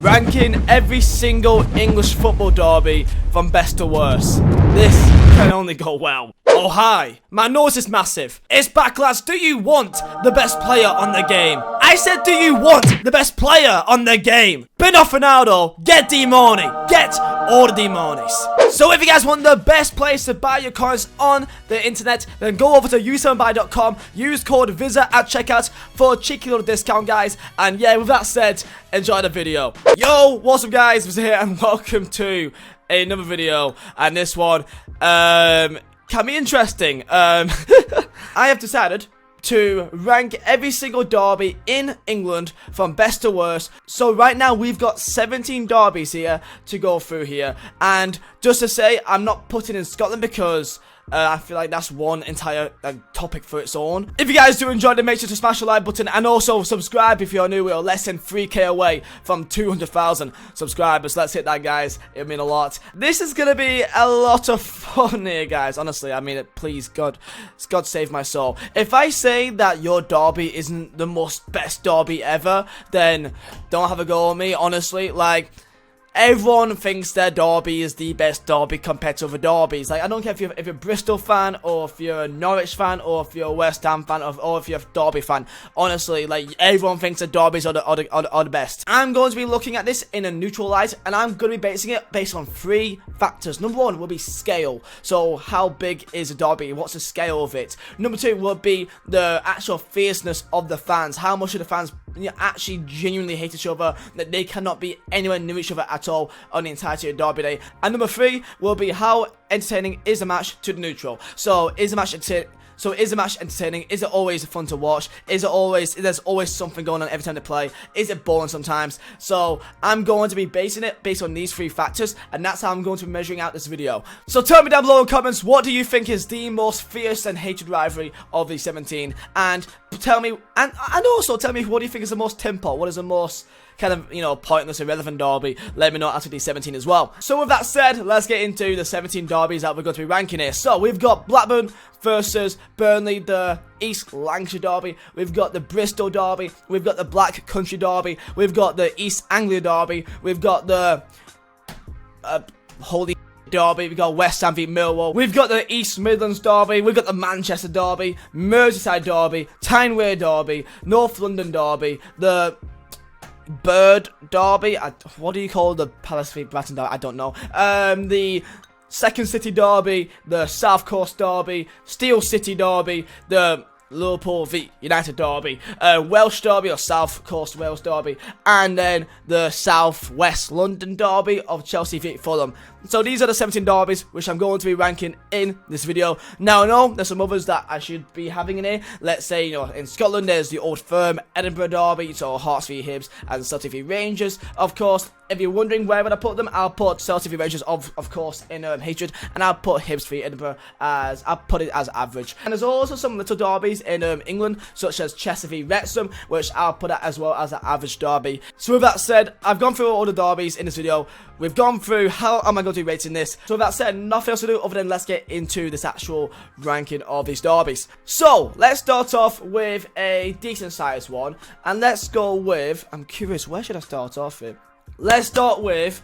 ranking every single English football derby from best to worst. This can only go well. Oh hi, my nose is massive. It's back, lads. Do you want the best player on the game? I said, do you want the best player on the game? Bin off Ronaldo, get D-Money, get all the D-Monies. So if you guys want the best place to buy your coins on the internet, then go over to u7buy.com, use code Vizeh at checkout for a cheeky little discount, guys. And yeah, with that said, enjoy the video. Yo, what's up guys, Vizeh here and welcome to another video. And this one, can be interesting. I have decided to rank every single derby in England from best to worst. So right now we've got 17 derbies here to go through here. And just to say, I'm not putting in Scotland because I feel like that's one entire topic for its own. If you guys do enjoy it, make sure to smash the like button and also subscribe if you're new. We are less than 3k away from 200,000 subscribers. Let's hit that, guys. It would mean a lot. This is going to be a lot of fun here, guys. Honestly, I mean, please, God save my soul. If I say that your derby isn't the most best derby ever, then don't have a go at me, honestly. Like, everyone thinks their derby is the best derby compared to other derbies. Like, I don't care if you're a Bristol fan, or if you're a Norwich fan, or if you're a West Ham fan, or if you're a Derby fan. Honestly, like, everyone thinks the derbies are the best. I'm going to be looking at this in a neutral light, and I'm going to be basing it based on 3 factors. Number 1 will be scale. So, how big is a derby? What's the scale of it? Number 2 will be the actual fierceness of the fans. How much of the fans actually genuinely hate each other, that they cannot be anywhere near each other at all on the entirety of Derby Day. And number 3 will be how entertaining is the match to the neutral. So is the match entertaining? Is it always fun to watch? There's always something going on every time they play? Is it boring sometimes? So I'm going to be basing it based on these 3 factors, and that's how I'm going to be measuring out this video. So tell me down below in the comments, what do you think is the most fierce and hated rivalry of the 17? And tell me, and also tell me, what do you think is the most tempo? What is the most kind of, you know, pointless, irrelevant derby? Let me know after the 17 as well. So with that said, let's get into the 17 derbies that we're going to be ranking here. So we've got Blackburn versus Burnley, the East Lancashire Derby. We've got the Bristol Derby. We've got the Black Country Derby. We've got the East Anglia Derby. We've got the Holy Derby. We've got West Ham v Millwall. We've got the East Midlands Derby. We've got the Manchester Derby, Merseyside Derby, Tyne-Wear Derby, North London Derby, the Bird Derby. What do you call the Palace v Brighton Derby? I don't know. The Second City Derby, the South Coast Derby, Steel City Derby, the Liverpool v United Derby, Welsh Derby or South Coast Wales Derby, and then the South West London Derby of Chelsea v Fulham. So these are the 17 derbies which I'm going to be ranking in this video. Now I know there's some others that I should be having in here. Let's say, you know, in Scotland there's the Old Firm, Edinburgh Derby, so Hearts v Hibs, and Celtic v Rangers. Of course, if you're wondering where would I put them, I'll put Celtic v Rangers of course in hatred, and I'll put Hibs v Edinburgh as, I'll put it as average. And there's also some little derbies in England, such as Chester v Wrexham, which I'll put as well as an average derby. So with that said, I've gone through all the derbies in this video. We've gone through how am I going to be rating this. So with that said, nothing else to do other than let's get into this actual ranking of these derbies. So let's start off with a decent sized one, and let's go with, I'm curious, where should I start off with? Let's start with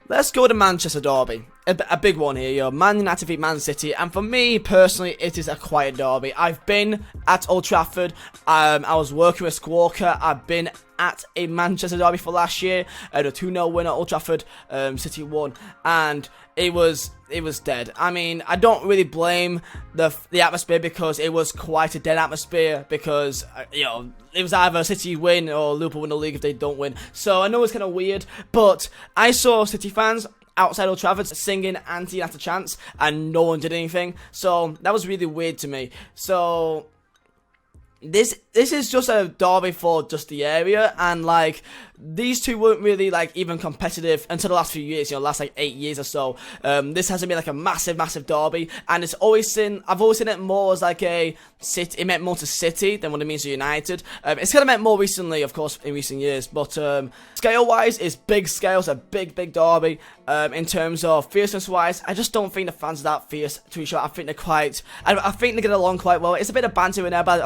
let's go to Manchester Derby. A big one here, yo. Man United v Man City, and for me personally, it is a quiet derby. I've been at Old Trafford. I was working with Squawker. I've been at a Manchester Derby for last year, a 2-0 win at Old Trafford. City won, and it was dead. I mean, I don't really blame the atmosphere, because it was quite a dead atmosphere, because you know, it was either City win or Liverpool win the league if they don't win. So I know it's kind of weird, but I saw City fans outside Old Trafford singing anti-United chants, and no one did anything. So that was really weird to me. So this is just a derby for just the area, and like, these two weren't really like even competitive until the last few years, you know, last like 8 years or so. This hasn't been like a massive derby, and I've always seen it more as like a City. It meant more to City than what it means to United. It's kind of meant more recently, of course, in recent years, but scale wise, it's big scale. It's a big derby. In terms of fierceness wise, I just don't think the fans are that fierce to each other. I think they're quite, I think they get along quite well. It's a bit of banter in there, but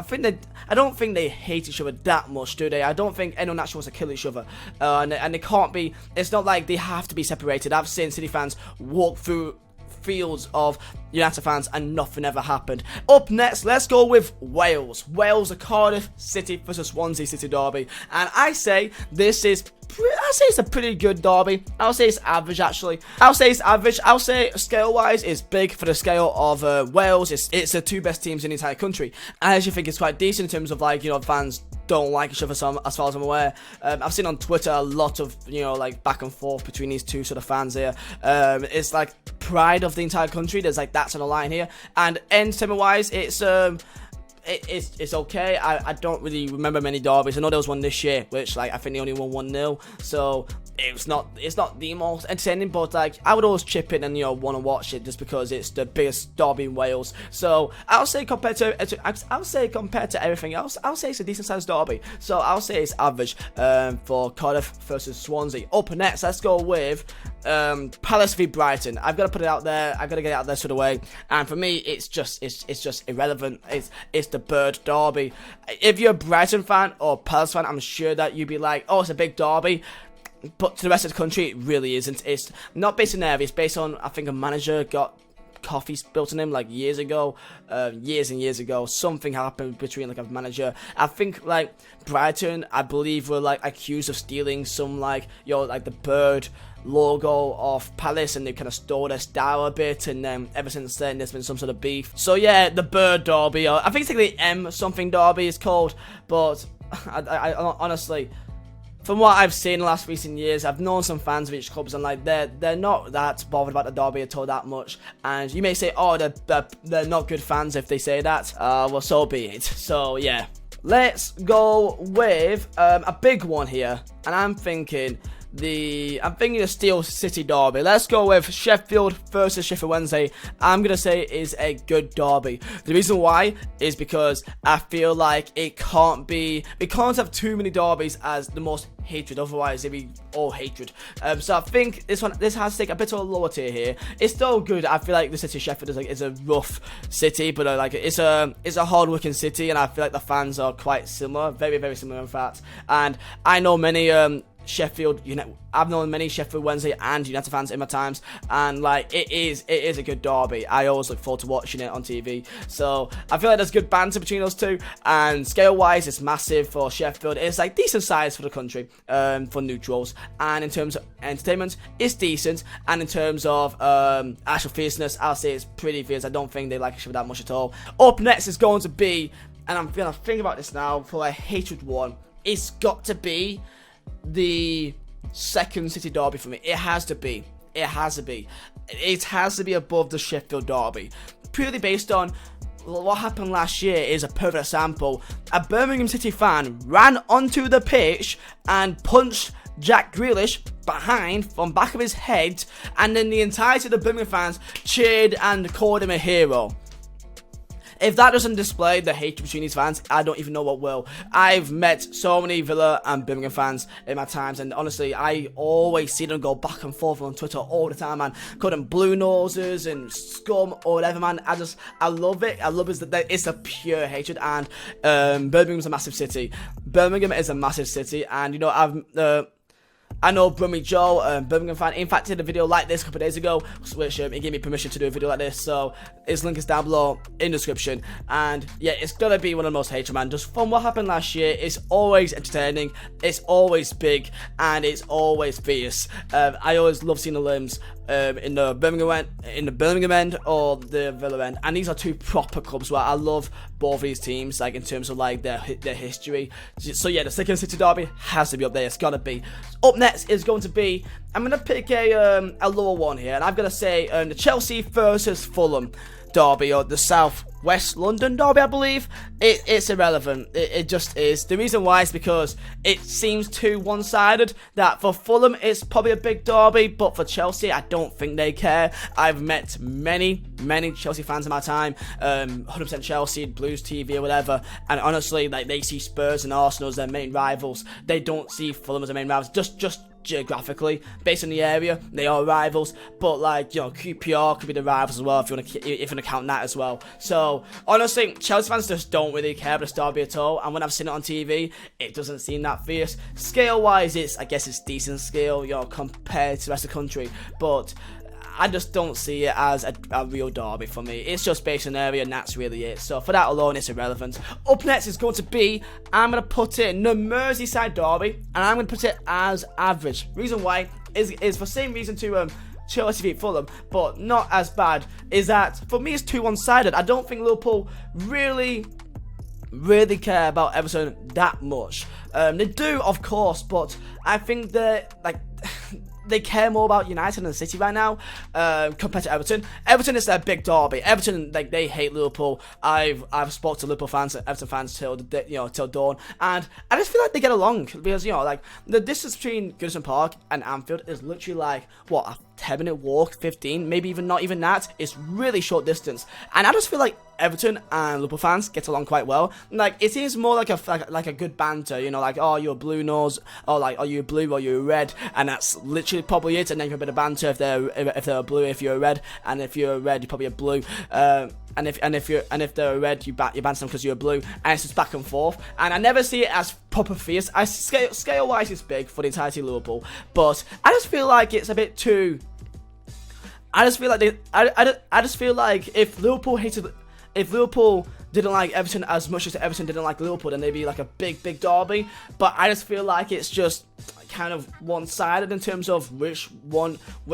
I don't think they hate each other that much, do they? I don't think anyone actually wants to kill each other. other, and they can't be. It's not like they have to be separated. I've seen City fans walk through fields of United fans and nothing ever happened. Up next, let's go with Wales. Wales, a Cardiff City versus Swansea City derby, and I say this is. I'll say it's a pretty good derby. I'll say it's average, actually. I'll say it's average. I'll say scale-wise, it's big for the scale of Wales. It's the two best teams in the entire country. I actually think it's quite decent in terms of, like, you know, fans don't like each other, so as far as I'm aware. I've seen on Twitter a lot of, you know, like, back and forth between these two sort of fans here. It's like pride of the entire country. There's like that's on the line here. And entertainment-wise, it's okay. I don't really remember many derbies. I know there was one this year, which, like, I think they only won 1-0. So it's not the most entertaining, but, like, I would always chip in and, you know, want to watch it just because it's the biggest derby in Wales. So I'll say compared to everything else, I'll say it's a decent sized derby. So I'll say it's average for Cardiff versus Swansea. Up next, let's go with Palace v Brighton. I've got to put it out there. I've got to get it out there sort of way. And for me, it's just irrelevant. It's the Bird Derby. If you're a Brighton fan or Palace fan, I'm sure that you'd be like, oh, it's a big derby. But to the rest of the country, it really isn't. It's not based on there. It's based on, I think, a manager got coffee spilled on him like years and years ago. Something happened between like a manager. I think like Brighton, I believe, were like accused of stealing some like like the bird logo of Palace, and they kind of stole their style a bit, and then ever since then there's been some sort of beef. So yeah, the Bird Derby, or I think it's like the M something Derby is called, but I honestly, from what I've seen in the last recent years, I've known some fans of each clubs, and like they're not that bothered about the derby at all that much. And you may say, oh, they're not good fans if they say that. Well, so be it. So yeah, let's go with a big one here, and I'm thinking the Steel City Derby. Let's go with Sheffield versus Sheffield Wednesday. I'm gonna say it is a good derby. The reason why is because I feel like we can't have too many derbies as the most hatred, otherwise it'd be all hatred. So I think this has to take a bit of a lower tier here. It's still good. I feel like the city of Sheffield is a rough city, but like it's a hard working city, and I feel like the fans are quite similar, very, very similar in fact. And I know many I've known many Sheffield Wednesday and United fans in my times, and like it is a good derby. I always look forward to watching it on TV. So I feel like there's good banter between those two, and scale wise it's massive for Sheffield. It's like decent size for the country, for neutrals, and in terms of entertainment it's decent, and in terms of actual fierceness, I'll say it's pretty fierce. I don't think they like each other that much at all. Up next is going to be, and I'm gonna think about this now for a hatred one, it's got to be the second City Derby for me. It has to be above the Sheffield Derby, purely based on what happened last year. Is a perfect example. A Birmingham City fan ran onto the pitch and punched Jack Grealish from back of his head, and then the entirety of the Birmingham fans cheered and called him a hero. If that doesn't display the hatred between these fans, I don't even know what will. I've met so many Villa and Birmingham fans in my times, and honestly, I always see them go back and forth on Twitter all the time, man. Call them blue noses and scum or whatever, man. I love it. I love it that it's a pure hatred, and Birmingham's a massive city. Birmingham is a massive city, and you know, I know Brummy Joe, Birmingham fan, in fact did a video like this a couple of days ago, which he gave me permission to do a video like this, so his link is down below in the description. And yeah, it's gonna be one of the most hated, man. Just from what happened last year, it's always entertaining, it's always big, and it's always fierce. I always love seeing the limbs in the Birmingham end or the Villa end, and these are two proper clubs where I love both of these teams, like in terms of like their history. So yeah, the second City Derby has to be up there. It's gotta be. Up next is going to be, I'm gonna pick a lower one here, and I'm gonna say the Chelsea versus Fulham Derby, or the South West London Derby, I believe. It's irrelevant. It just is. The reason why is because it seems too one-sided. That for Fulham it's probably a big derby, but for Chelsea I don't think they care. I've met many Chelsea fans in my time, 100% Chelsea, Blues TV or whatever, and honestly, like, they see Spurs and Arsenal as their main rivals. They don't see Fulham as their main rivals. Just geographically, based on the area, they are rivals. But like, you know, QPR could be the rivals as well if you want to count that as well. So honestly, Chelsea fans just don't really care about this derby at all. And when I've seen it on TV, it doesn't seem that fierce. Scale wise, I guess it's decent scale, you know, compared to the rest of the country. But I just don't see it as a real derby for me. It's just based on area, and that's really it. So for that alone, it's irrelevant. Up next is going to be, I'm going to put in the Merseyside derby, and I'm going to put it as average. Reason why is for the same reason to Chelsea beat Fulham, but not as bad, is that for me it's too one-sided. I don't think Liverpool really care about Everton that much. They do, of course, but I think that they care more about United and City right now compared to Everton. Everton is their big derby. Everton, like, they hate Liverpool. I've spoke to Liverpool fans and Everton fans till dawn, and I just feel like they get along because, you know, like, the distance between Goodison Park and Anfield is literally like what, a 10-minute walk, 15, maybe even not even that. It's really short distance, and I just feel like Everton and Liverpool fans get along quite well. Like, it seems more like a good banter, you know, like, oh, you're a blue nose, or like, are you blue or you're red, and that's literally probably it. And then you have a bit of banter if they're blue, if you're a red, and if you're a red, you're probably a blue. And if they're a red, you banter them because you're blue, and it's just back and forth. And I never see it as proper fierce. Scale wise, it's big for the entirety of Liverpool, but I just feel like it's a bit too. I just feel like if Liverpool didn't like Everton as much as Everton didn't like Liverpool, then they'd be like a big derby. But I just feel like it's just kind of one-sided in terms of which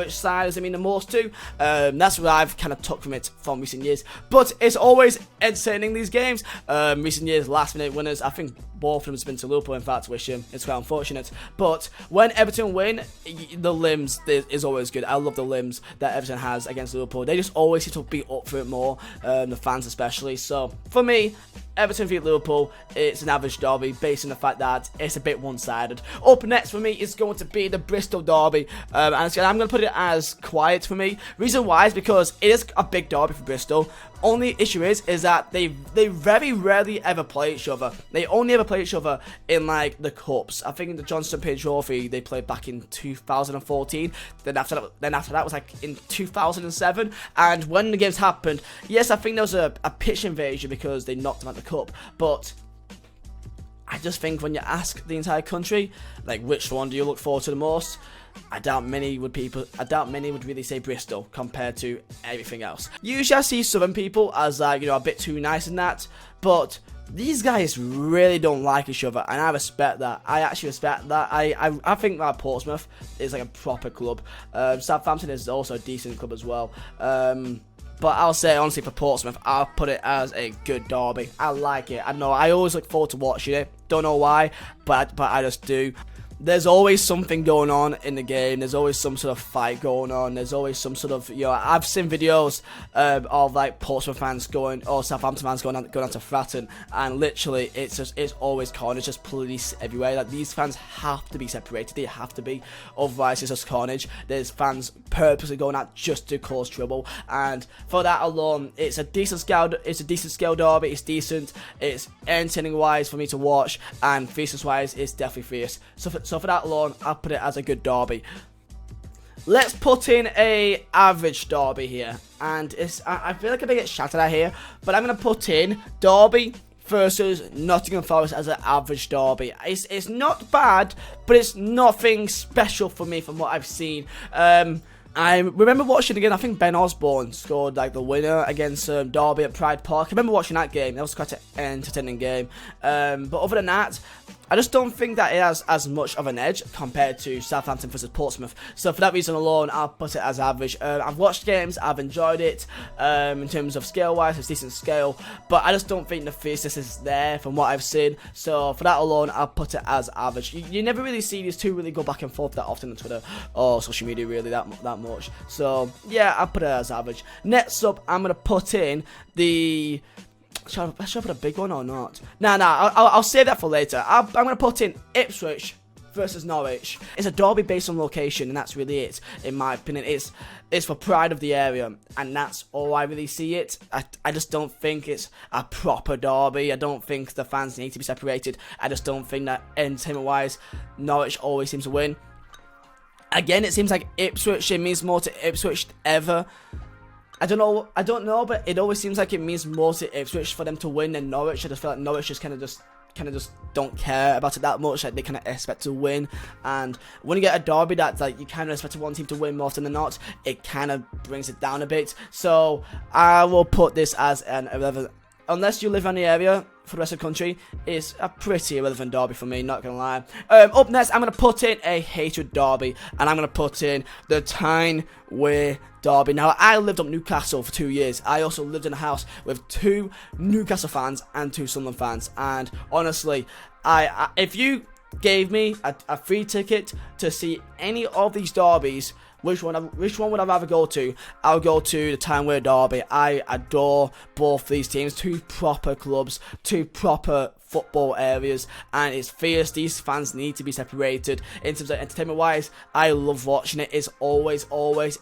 side does it mean the most to. That's what I've kind of took from it from recent years. But it's always entertaining, these games. Recent years, last-minute winners. I think both of them has been to Liverpool. In fact, wish him. It's quite unfortunate. But when Everton win, the limbs is always good. I love the limbs that Everton has against Liverpool. They just always seem to be up for it more, the fans especially. So for me, Everton v Liverpool, it's an average derby based on the fact that it's a bit one-sided. Up next for me is going to be the Bristol Derby, and I'm going to put it as quiet for me. Reason why is because it is a big derby for Bristol. Only issue is that they very rarely ever play each other. They only ever play each other in like the cups. I think in the Johnstone Page Trophy they played back in 2014. Then after that was like in 2007. And when the games happened, yes, I think there was a pitch invasion because they knocked them out the cup. But I just think when you ask the entire country, like, which one do you look forward to the most, I doubt many would really say Bristol compared to everything else. Usually I see Southern people as, like, you know, a bit too nice in that, but these guys really don't like each other, and I respect that. I actually respect that. I think that Portsmouth is like a proper club. Southampton is also a decent club as well. But I'll say, honestly, for Portsmouth, I'll put it as a good derby. I like it. I know, I always look forward to watching it. Don't know why, but I just do. There's always something going on in the game. There's always some sort of fight going on. There's always some sort of, you know, I've seen videos of like Portsmouth fans going, or Southampton fans going on to Fratton, and literally it's always carnage, just police everywhere. Like, these fans have to be separated. They have to be, otherwise it's just carnage. There's fans purposely going out just to cause trouble, and for that alone, it's a decent scale derby. It's decent. It's entertaining wise for me to watch, and fierceness wise, it's definitely fierce. So for that alone, I'll put it as a good derby. Let's put in a average derby here, and I feel like I'm gonna get shouted at here, but I'm gonna put in Derby versus Nottingham Forest as an average derby. It's not bad, but it's nothing special for me from what I've seen. I remember watching again. I think Ben Osborne scored like the winner against Derby at Pride Park. I remember watching that game. That was quite an entertaining game. But other than that, I just don't think that it has as much of an edge compared to Southampton versus Portsmouth. So for that reason alone, I'll put it as average. I've watched games, I've enjoyed it. In terms of scale-wise, it's decent scale, but I just don't think the fierceness is there from what I've seen. So for that alone, I'll put it as average. You never really see these two really go back and forth that often on Twitter or social media really that much. So yeah, I'll put it as average. Next up, I'm gonna put in the. Should I put a big one or not? Nah, I'll save that for later. I'm going to put in Ipswich versus Norwich. It's a derby based on location, and that's really it, in my opinion. It's for pride of the area, and that's all I really see it. I just don't think it's a proper derby. I don't think the fans need to be separated. I just don't think that entertainment-wise, Norwich always seems to win. Again, it seems like Ipswich, it means more to Ipswich ever. I don't know, but it always seems like it means more to Ipswich for them to win than Norwich. I just feel like Norwich just kind of just don't care about it that much. Like, they kind of expect to win, and when you get a derby that's like you kind of expect one team to win more often than not, it kind of brings it down a bit. So I will put this as an 11. Unless you live in the area, for the rest of the country, it's a pretty irrelevant derby for me, not gonna lie. Up next, I'm gonna put in a hatred derby, and I'm gonna put in the Tyne-Wear derby. Now, I lived up Newcastle for 2 years. I also lived in a house with 2 Newcastle fans and 2 Sunderland fans, and honestly, if you gave me a free ticket to see any of these derbies, which one would I rather go to? I'll go to the Tyne-Wear Derby. I adore both these teams. 2 proper clubs, 2 proper football areas, and it's fierce. These fans need to be separated. In terms of entertainment wise, I love watching it. It's always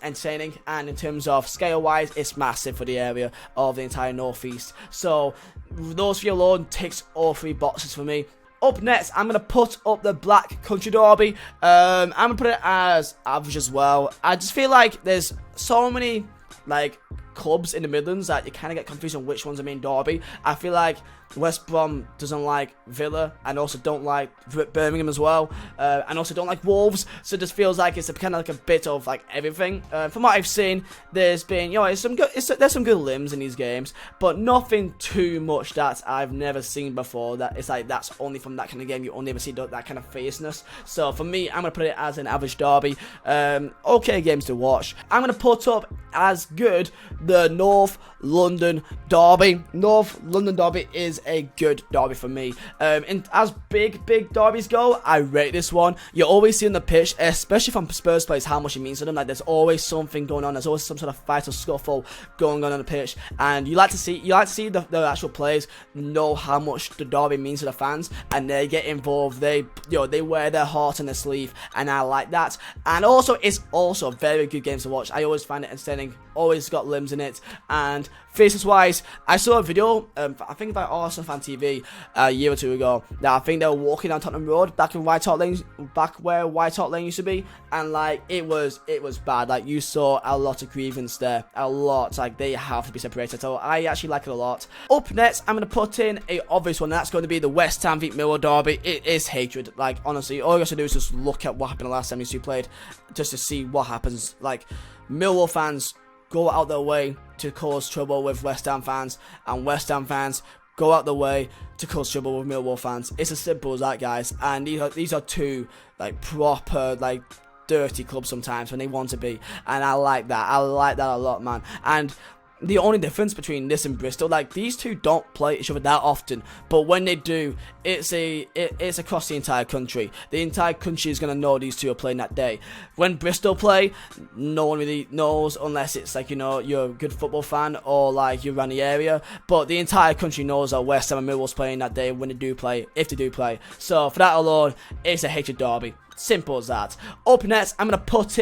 entertaining, and in terms of scale wise, it's massive for the area of the entire northeast. So those 3 alone ticks all 3 boxes for me. Up next, I'm going to put up the Black Country Derby. I'm going to put it as average as well. I just feel like there's so many like clubs in the Midlands that you kind of get confused on which one's the main derby. I feel like West Brom doesn't like Villa, and also don't like Birmingham as well, and also don't like Wolves. So it just feels like it's kind of like a bit of like everything. From what I've seen, there's been, there's some good limbs in these games, but nothing too much that I've never seen before. That it's like that's only from that kind of game. You only ever see that kind of fierceness. So for me, I'm gonna put it as an average derby. Okay games to watch. I'm gonna put up as good the North London Derby. North London Derby is a good derby for me. And as big derbies go, I rate this one. You always see on the pitch, especially from Spurs players, how much it means to them. Like, there's always something going on. There's always some sort of fight or scuffle going on the pitch, and you like to see the actual players know how much the derby means to the fans, and they get involved. They wear their heart on their sleeve, and I like that. And also, it's also a very good game to watch. I always find it entertaining. Always got limbs in it. And faces wise, I saw a video, I think by Arsenal Fan TV a year or 2 ago, that I think they were walking down Tottenham Road back where White Hart Lane used to be, and like it was bad. Like, you saw a lot of grievance there, a lot. Like, they have to be separated. So I actually like it a lot. Up next, I'm gonna put in a obvious one. That's going to be the West Ham v Millwall derby. It is hatred. Like, honestly, all you have to do is just look at what happened the last time these 2 played, just to see what happens. Like, Millwall fans go out their way to cause trouble with West Ham fans, and West Ham fans go out their way to cause trouble with Millwall fans. It's as simple as that, guys. And these are 2 like proper like dirty clubs sometimes when they want to be, and I like that. I like that a lot, man. And the only difference between this and Bristol, like, these 2 don't play each other that often, but when they do, it's across the entire country. The entire country is going to know these 2 are playing that day. When Bristol play, no one really knows, unless it's like, you're a good football fan, or like you're around the area, but the entire country knows that West Ham and Millwall's playing that day when they do play, if they do play. So for that alone, it's a hatred derby. Simple as that. Up next, I'm going to put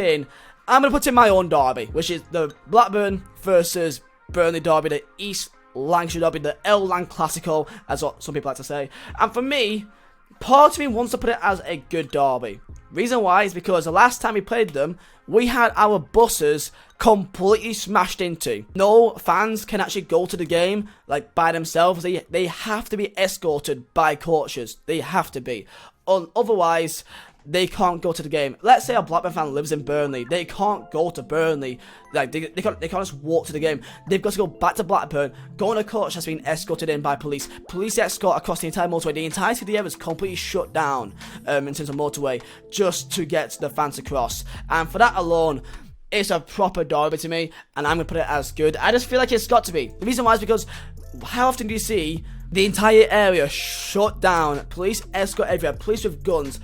in my own derby, which is the Blackburn versus Burnley Derby, the East Lancashire Derby, the El Lang Classico, as what some people like to say. And for me, part of me wants to put it as a good derby. Reason why is because the last time we played them, we had our buses completely smashed into. No fans can actually go to the game like by themselves. They have to be escorted by coaches. They have to be. Otherwise, they can't go to the game. Let's say a Blackburn fan lives in Burnley. They can't go to Burnley. Like, they can't just walk to the game. They've got to go back to Blackburn, go on a coach that's been escorted in by police. Police escort across the entire motorway. The entire city area is completely shut down in terms of motorway, just to get the fans across. And for that alone, it's a proper derby to me, and I'm going to put it as good. I just feel like it's got to be. The reason why is because how often do you see the entire area shut down, police escort everywhere, police with guns,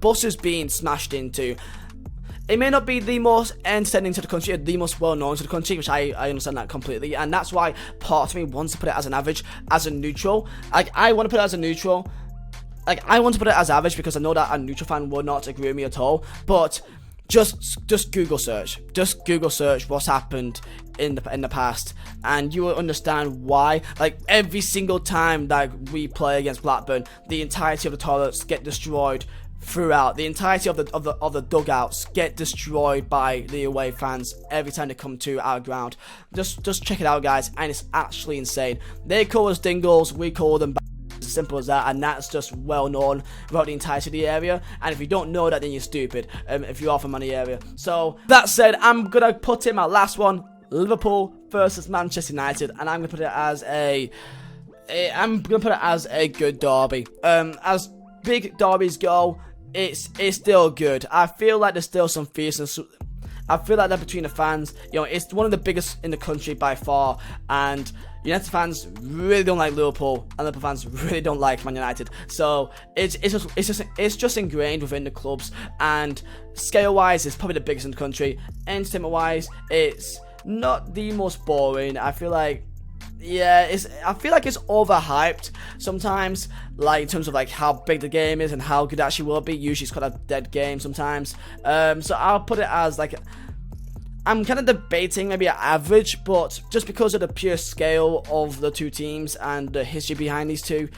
buses being smashed into? It may not be the most entertaining to the country, or the most well-known to the country, which I understand that completely, and that's why part of me wants to put it as an average, as a neutral. Like, I want to put it as a neutral. Like, I want to put it as average because I know that a neutral fan would not agree with me at all, but just Google search. Just Google search what's happened in the past, and you will understand why. Like, every single time that we play against Blackburn, the entirety of the toilets get destroyed throughout. The entirety of the dugouts get destroyed by the away fans every time they come to our ground. Just check it out, guys, and it's actually insane. They call us dingles, we call them as simple as that, and that's just well known throughout the entirety of the area. And if you don't know that, then you're stupid, if you are from any area. So that said, I'm gonna put in my last one, Liverpool versus Manchester United, and I'm gonna put it as a good derby. As big derbies go, it's still good. I feel like there's still some fierceness. I feel like that between the fans, you know, it's one of the biggest in the country by far, and United fans really don't like Liverpool, and Liverpool fans really don't like Man United. So it's just ingrained within the clubs, and scale-wise, it's probably the biggest in the country. Entertainment-wise, it's not the most boring. I feel like, yeah, I feel like it's overhyped sometimes, like in terms of like how big the game is and how good it actually will be. Usually it's quite a dead game sometimes. So I'll put it as like, I'm kind of debating maybe an average, but just because of the pure scale of the two teams and the history behind these two,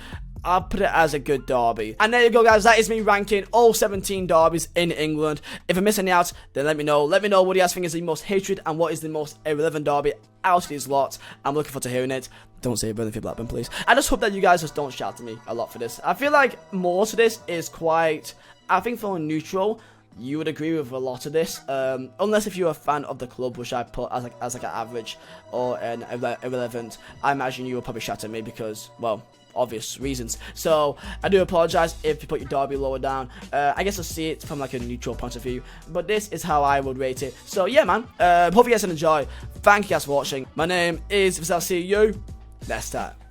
I'll put it as a good derby. And there you go, guys. That is me ranking all 17 derbies in England. If I miss any out, then let me know. Let me know what you guys think is the most hated and what is the most irrelevant derby out of these lots. I'm looking forward to hearing it. Don't say Burnley for Blackburn, please. I just hope that you guys just don't shout at me a lot for this. I feel like most of this is quite, I think for a neutral, you would agree with a lot of this, unless if you're a fan of the club, which I put as like an average or an irrelevant. I imagine you will probably shout at me because, well, obvious reasons. So I do apologize if you put your derby lower down. I guess I'll see it from like a neutral point of view, but this is how I would rate it. So yeah, man, hope you guys enjoy. Thank you guys for watching. My name is Vizeh. I'll see you next time.